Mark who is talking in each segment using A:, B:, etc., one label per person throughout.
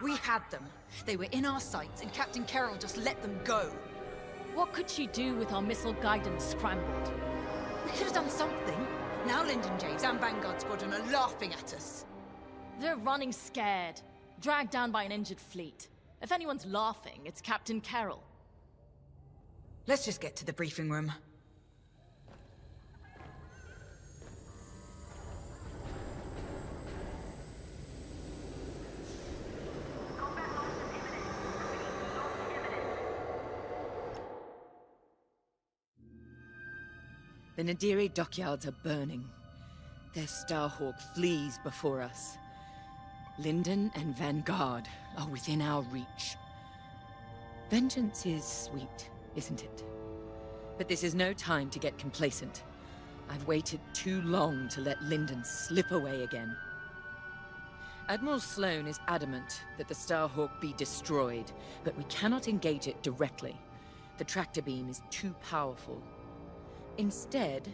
A: We had them. They were in our sights, and Captain Carroll just let them go.
B: What could she do with our missile guidance scrambled?
A: We could have done something. Now Lyndon James and Vanguard Squadron are laughing at us.
B: They're running scared, dragged down by an injured fleet. If anyone's laughing, it's Captain Carroll.
A: Let's just get to the briefing room.
C: The Nadiri dockyards are burning. Their Starhawk flees before us. Lyndon and Vanguard are within our reach. Vengeance is sweet, isn't it? But this is no time to get complacent. I've waited too long to let Lyndon slip away again. Admiral Sloane is adamant that the Starhawk be destroyed, but we cannot engage it directly. The tractor beam is too powerful. Instead,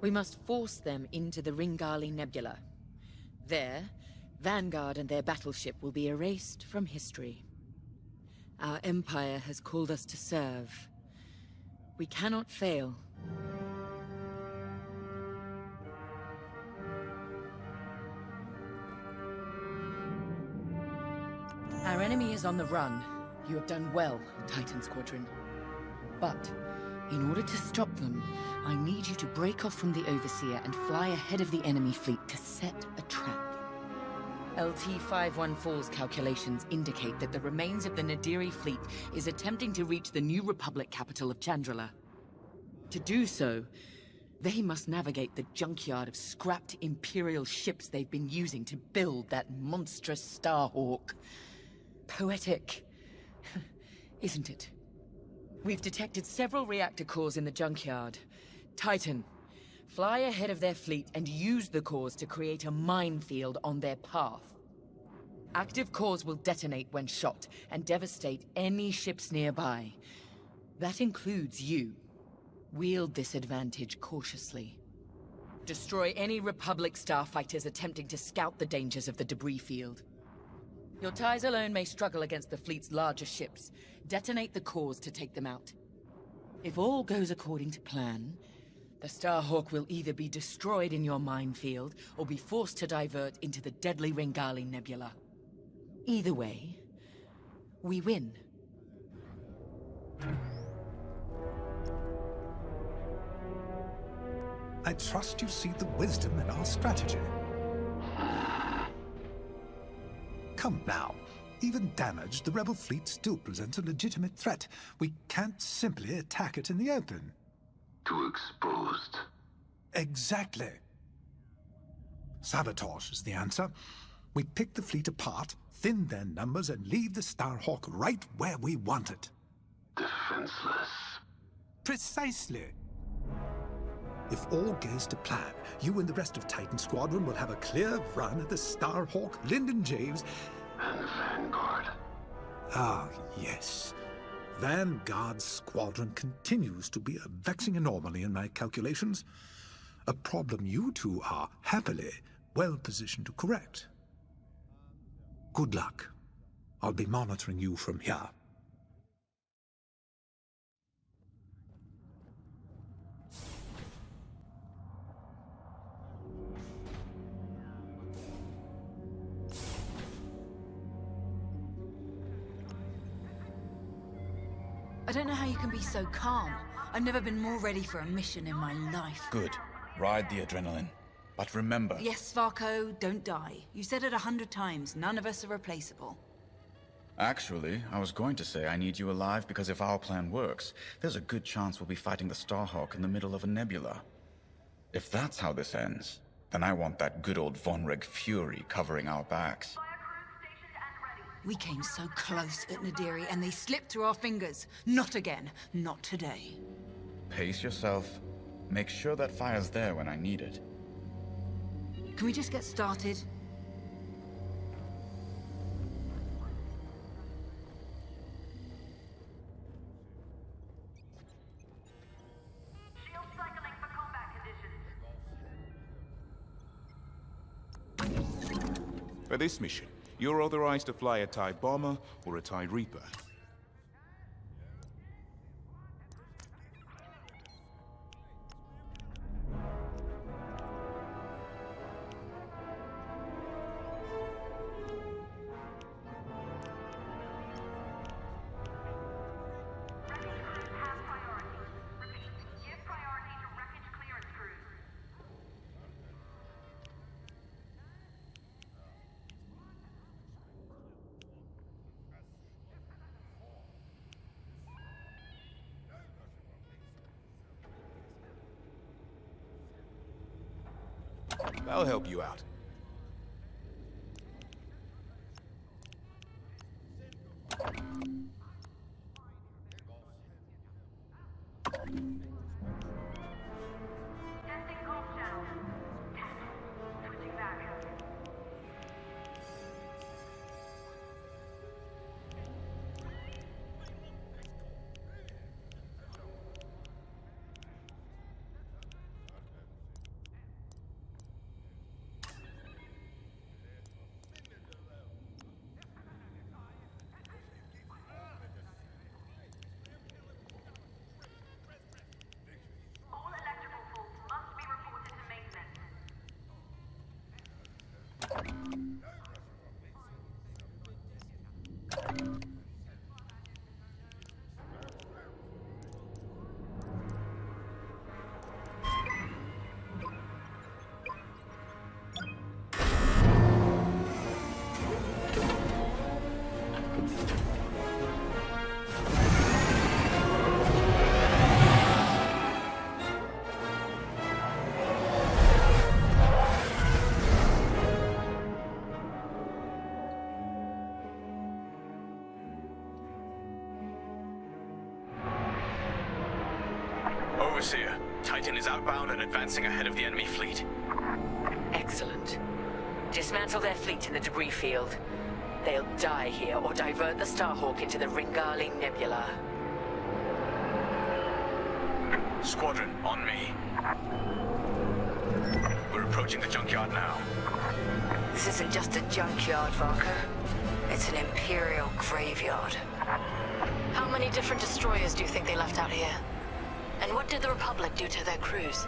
C: we must force them into the Ringali Nebula. There, Vanguard and their battleship will be erased from history. Our Empire has called us to serve. We cannot fail. Our enemy is on the run. You have done well, Titan Squadron. But in order to stop them, I need you to break off from the Overseer and fly ahead of the enemy fleet to set a trap. LT-514's calculations indicate that the remains of the Nadiri fleet is attempting to reach the New Republic capital of Chandrila. To do so, they must navigate the junkyard of scrapped Imperial ships they've been using to build that monstrous Starhawk. Poetic, isn't it? We've detected several reactor cores in the junkyard. Titan, fly ahead of their fleet and use the cores to create a minefield on their path. Active cores will detonate when shot and devastate any ships nearby. That includes you. Wield this advantage cautiously. Destroy any Republic starfighters attempting to scout the dangers of the debris field. Your ties alone may struggle against the fleet's larger ships. Detonate the cores to take them out. If all goes according to plan, the Starhawk will either be destroyed in your minefield or be forced to divert into the deadly Ringali Nebula. Either way, we win.
D: I trust you see the wisdom in our strategy. Come now. Even damaged, the rebel fleet still presents a legitimate threat. We can't simply attack it in the open.
E: Too exposed.
D: Exactly. Sabotage is the answer. We pick the fleet apart, thin their numbers, and leave the Starhawk right where we want it.
E: Defenseless.
D: Precisely. If all goes to plan, you and the rest of Titan Squadron will have a clear run at the Starhawk, Lyndon James,
E: and Vanguard.
D: Ah, yes. Vanguard's squadron continues to be a vexing anomaly in my calculations. A problem you two are, happily, well positioned to correct. Good luck. I'll be monitoring you from here.
A: I don't know how you can be so calm. I've never been more ready for a mission in my life.
F: Good. Ride the adrenaline. But remember...
A: Yes, Varko, don't die. You said it 100 times. None of us are replaceable.
F: Actually, I was going to say I need you alive because if our plan works, there's a good chance we'll be fighting the Starhawk in the middle of a nebula. If that's how this ends, then I want that good old Vonreg fury covering our backs.
A: We came so close at Nadiri and they slipped through our fingers. Not again. Not today.
F: Pace yourself. Make sure that fire's there when I need it.
A: Can we just get started?
G: Shield cycling for combat conditions.
H: For this mission,
G: You're authorized to fly a TIE bomber or a TIE Reaper. I'll help you out.
H: Overseer, Titan is outbound and advancing ahead of the enemy fleet.
C: Excellent. Dismantle their fleet in the debris field. They'll die here or divert the Starhawk into the Ringali Nebula.
H: Squadron, on me. We're approaching the junkyard now.
A: This isn't just a junkyard, Varka. It's an Imperial graveyard.
B: How many different destroyers do you think they left out here? And what did the Republic do to their crews?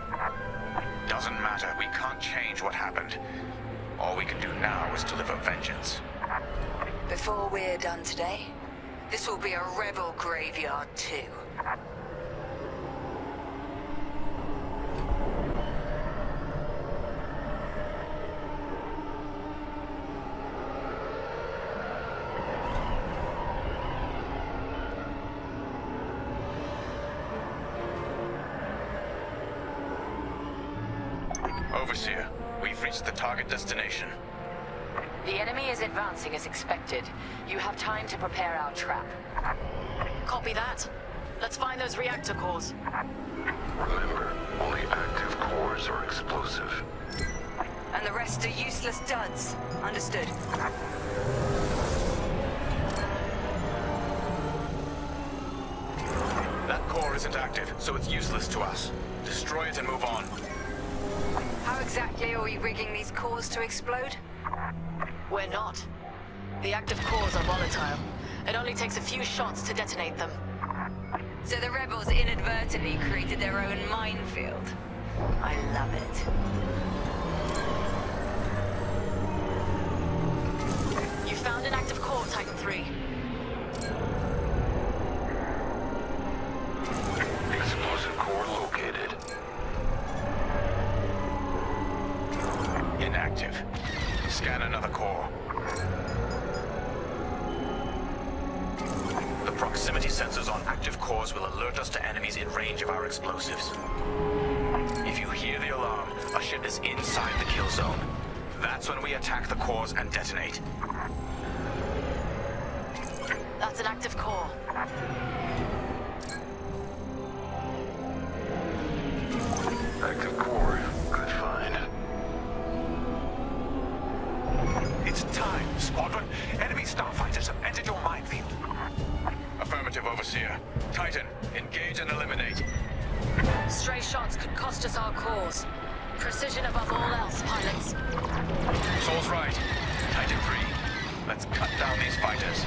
H: Doesn't matter. We can't change what happened. All we can do now is deliver vengeance.
A: Before we're done today, this will be a rebel graveyard too.
H: Overseer, we've reached the target destination.
C: The enemy is advancing as expected. You have time to prepare our trap.
B: Copy that. Let's find those reactor cores.
E: Remember, only active cores are explosive.
A: And the rest are useless duds. Understood.
H: That core isn't active, so it's useless to us. Destroy it and move on.
A: How exactly are we rigging these cores to explode?
B: We're not. The active cores are volatile. It only takes a few shots to detonate them.
A: So the rebels inadvertently created their own minefield. I love it.
B: You found an active core, Titan 3.
E: Explosive core located.
H: Inactive. Scan another core. The proximity sensors on active cores will alert us to enemies in range of our explosives. If you hear the alarm, a ship is inside the kill zone. That's when we attack the cores and detonate.
B: That's an active core.
E: Active core. Good find.
H: It's time, Squadron. Enemy starfighters have entered your minefield. Affirmative, Overseer. Titan, engage and eliminate.
B: Stray shots could cost us our cores. Precision above all else, pilots.
H: Saul's right. Titan 3. Let's cut down these fighters.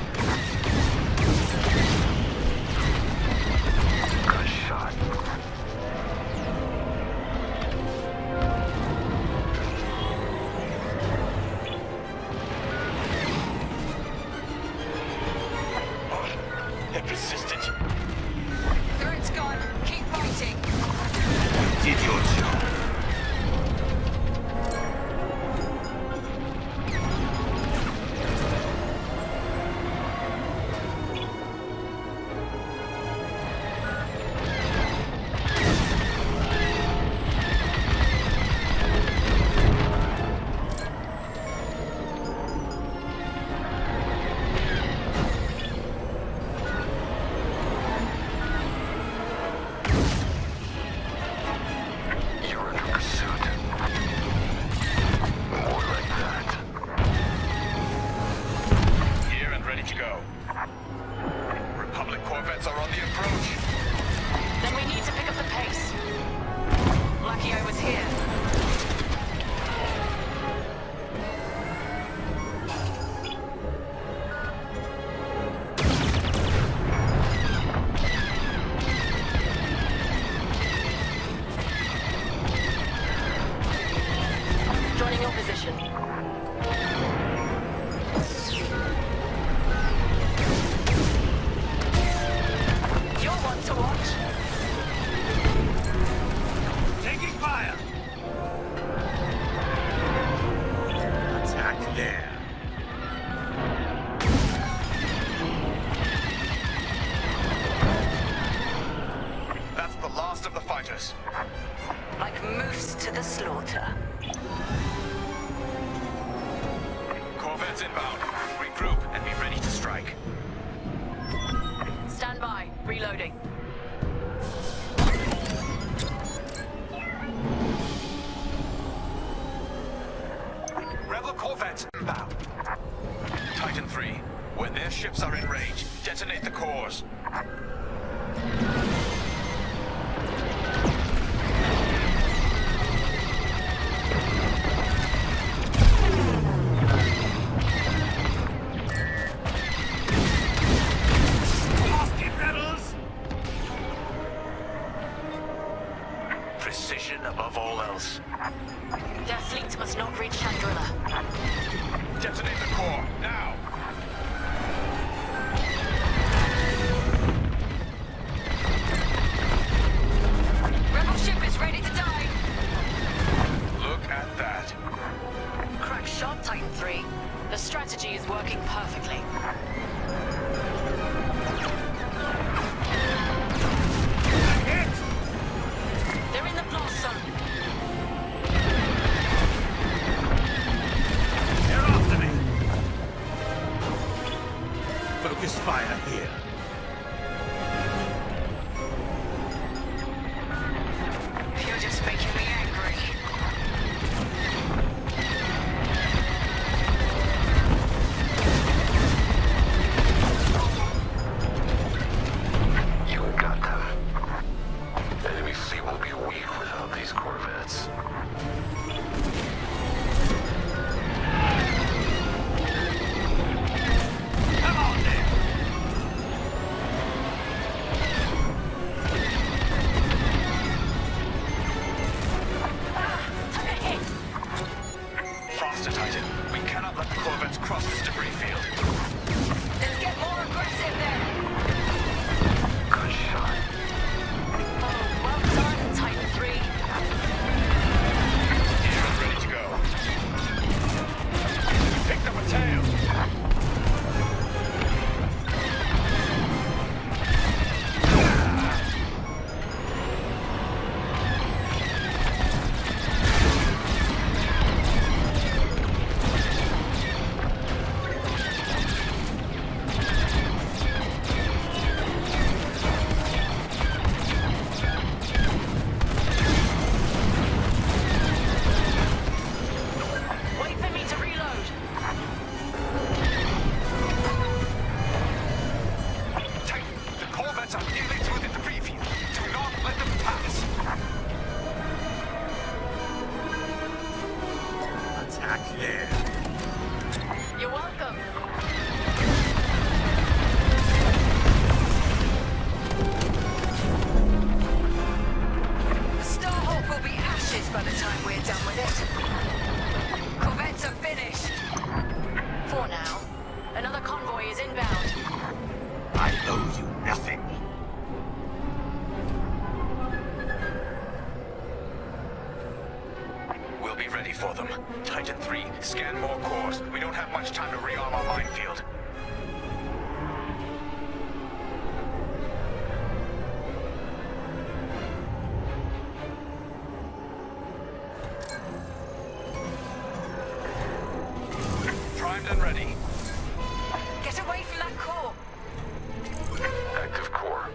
E: Good shot.
H: They're persistent.
A: Threat's gone. Keep fighting.
H: Did your job.
A: Like moose to the slaughter.
H: Corvettes inbound. Regroup and be ready to strike.
B: Stand by. Reloading.
H: Rebel corvettes inbound. Titan 3. When their ships are in range, detonate the cores. Precision above all else.
B: Their fleet must not reach Chandrila.
H: Detonate the core, now!
A: Rebel ship is ready to dive.
H: Look at that.
B: Crack shot, Titan 3. The strategy is working perfectly. They're in the blast zone.
I: They're after me. Focus fire here.
A: You're just making me angry.
E: You got them. Enemy fleet will be weak without these corvettes.
I: Come on then.
H: Faster, Titan. We cannot let the corvettes cross this debris field.
A: Let's get more aggressive then.
E: Good shot.
B: Oh, well done, Titan 3.
H: Here and ready to go. You picked up a tail. ready for them. Titan 3, scan more cores. We don't have much time to rearm our minefield. Primed and ready.
A: Get away from that core!
E: Active core.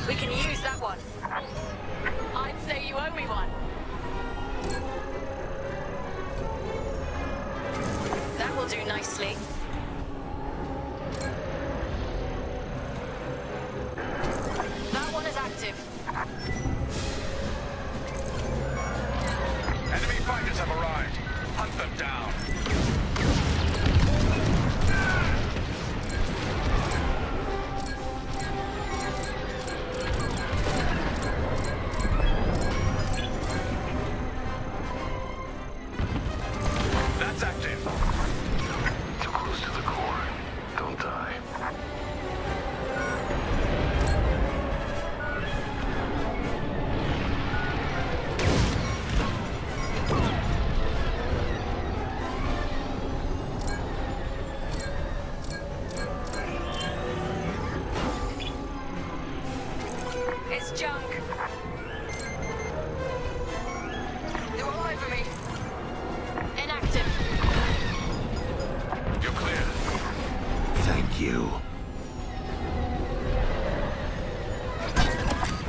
A: We can use that one.
B: I'd say you owe me one.
A: That will do nicely. That one is active.
H: Enemy fighters have arrived. Hunt them down. That's active.
E: Too close to the core. Don't die.
A: It's junk. They're all over me. Inactive.
H: You're clear.
I: Thank you.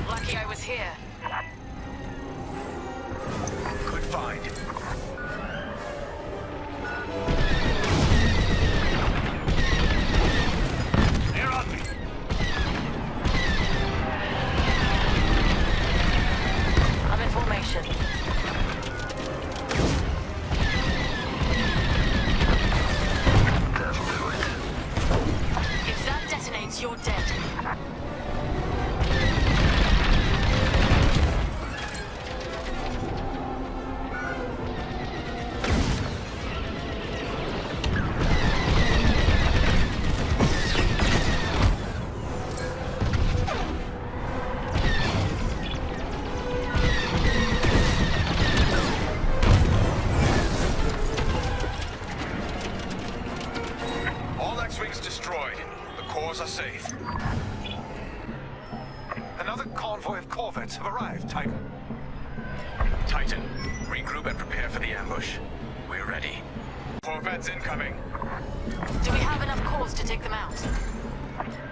A: Lucky I was here.
H: Good find.
I: They're on me.
A: I'm in formation.
E: That'll do it.
A: If that detonates, you're dead.
H: All X-Wings destroyed. The cores are safe.
D: Another convoy of corvettes have arrived, Titan.
H: Titan, regroup and prepare for the ambush. We're ready. Corvettes incoming.
A: Do we have enough cores to take them out?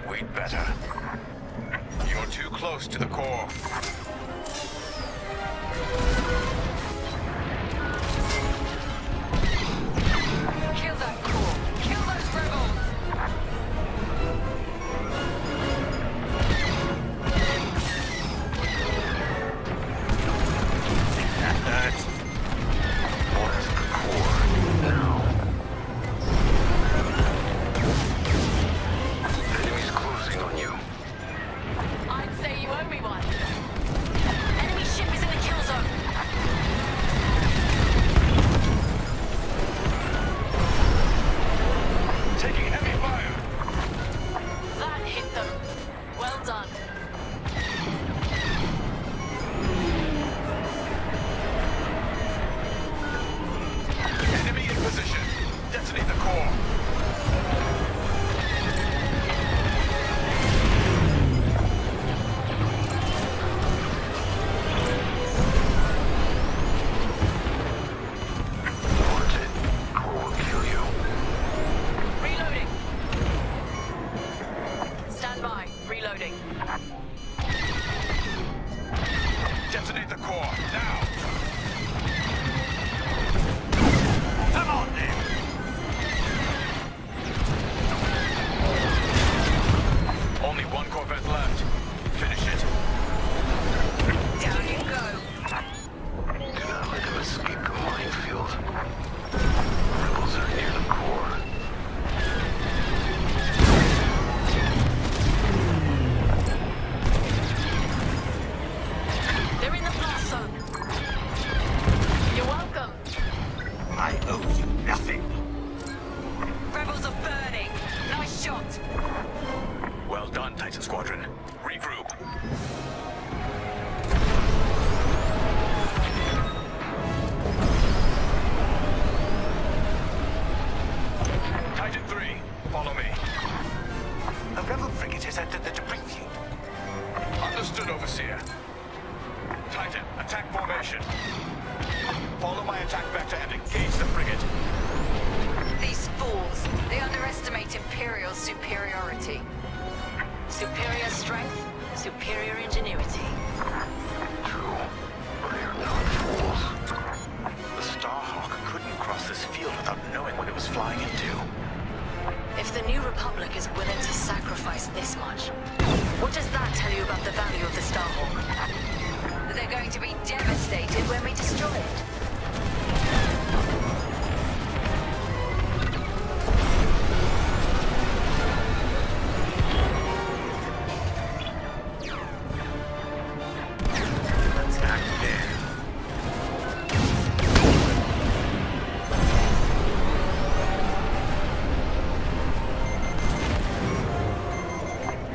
H: We'd better. You're too close to the core.
A: Kill that core. Kill those rebels.
E: Blast the core. Now. Enemies closing on you.
B: I'd say you owe me one.
A: Enemy ship is in the kill zone. locked.
H: Well done, Titan Squadron. Regroup. Titan 3, follow me.
E: A rebel frigate has entered the debris field.
H: Understood, Overseer. Titan, attack formation. Follow my attack vector and engage the frigate.
A: These fools, they underestimate Imperial superiority.
B: Superior strength, superior ingenuity.
E: True, but they are not fools.
H: The Starhawk couldn't cross this field without knowing what it was flying into.
B: If the New Republic is willing to sacrifice this much, what does that tell you about the value of the Starhawk?
A: They're going to be devastated when we destroy it.
H: Let's act there.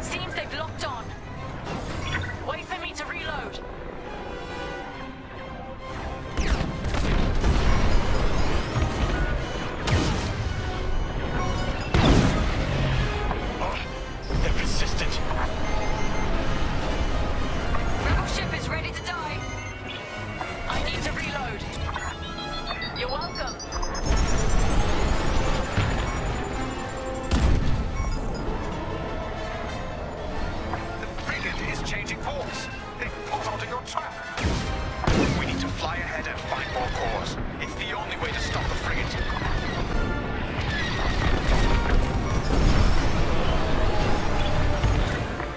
B: Seems they've locked on. Wait for me to reload.
H: Oh, they're persistent.
A: Rebel ship is ready to die.
B: I need to reload. You're welcome.
H: The frigate is changing course. They put onto your trap. We need to fly ahead and find more cores. It's the only way to stop the frigate.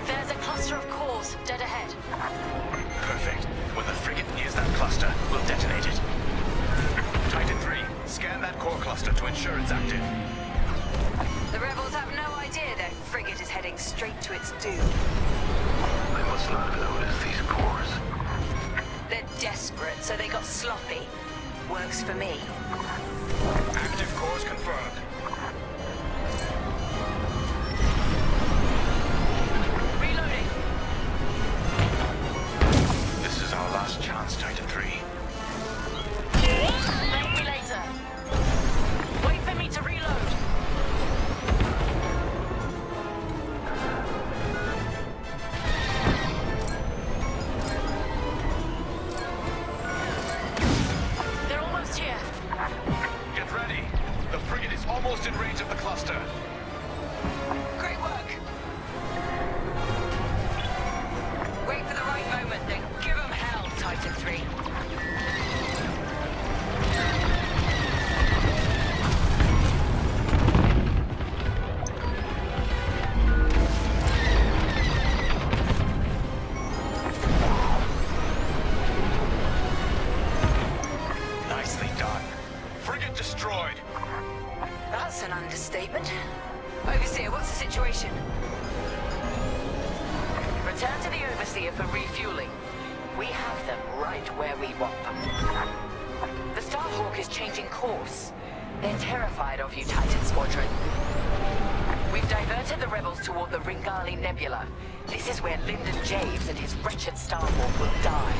B: There's a cluster of cores dead ahead.
H: Perfect. When the frigate nears that cluster, we'll detonate it. Titan 3, scan that core cluster to ensure it's active.
A: The rebels have no idea their frigate is heading straight to its doom.
E: They must not have noticed these cores.
A: They're desperate, so they got sloppy. Works for me.
H: Active cores confirmed.
B: Reloading.
H: This is our last chance, Titan 3.
B: Thank me later. Wait for me to reload. They're almost here.
H: Get ready. The frigate is almost in range of the cluster.
A: Great work. Wait for the right moment, then give them hell, Titan 3.
H: Nicely done. Frigate destroyed.
A: That's an understatement. Overseer, what's the situation?
C: Return to the Overseer for refueling. We have them right where we want them. The Starhawk is changing course. They're terrified of you, Titan Squadron. We've diverted the rebels toward the Ringali Nebula. This is where Lyndon Javes and his wretched Starhawk will die.